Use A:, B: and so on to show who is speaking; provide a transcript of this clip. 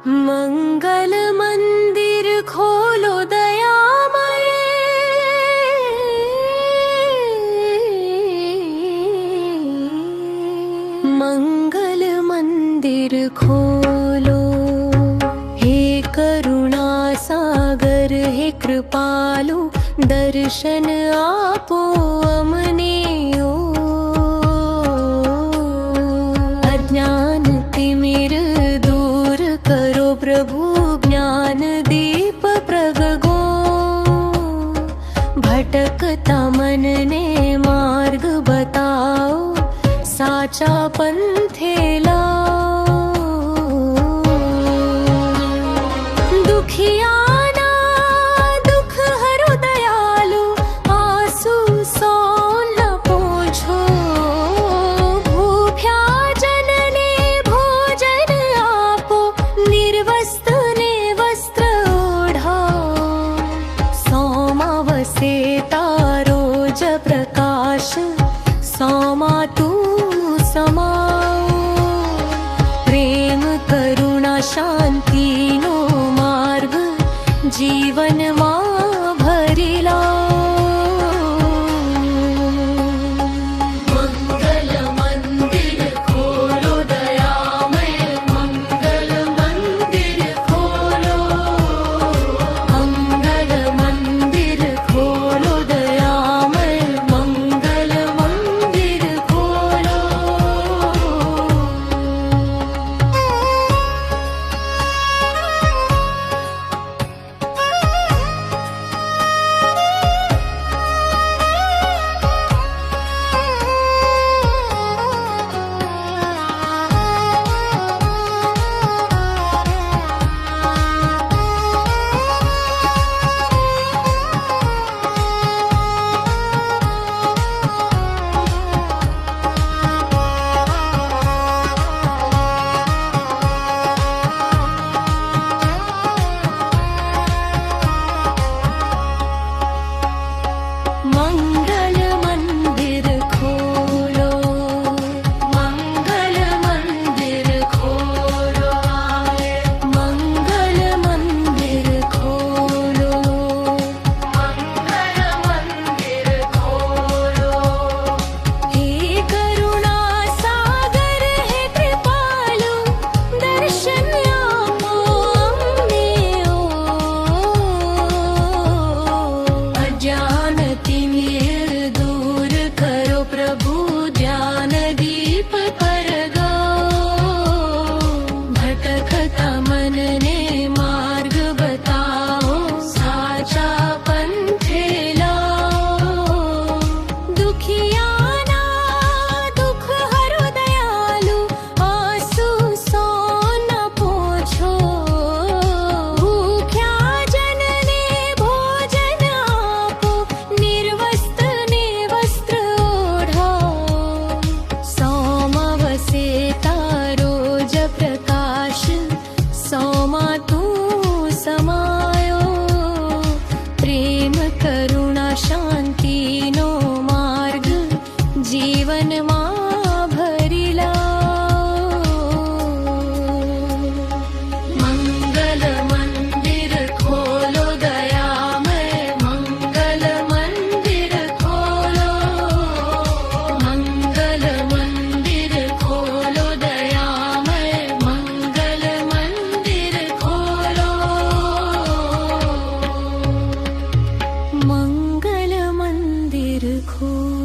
A: मंगल मंदिर खोलो दयामय, मंगल मंदिर खोलो। हे करुणा सागर हे कृपालु, दर्शन आपो अमने ओ। अज्ञान तिमिर दूर करो प्रभु, ज्ञान दीप प्रगगो। भटकता मन ने मार्ग बताओ, साचा पंथे लाओ। दुखिया प्रकाश सौमा तू समाओ। प्रेम करुणा शांति नो मार्ग जीवन मा भरी लाओ। मंगल मंदिर खोलो दयामय, मंगल मंदिर खोलो। मंगल मंदिर खोलो दयामय, मंगल मंदिर खोलो। मंगल मंदिर खो।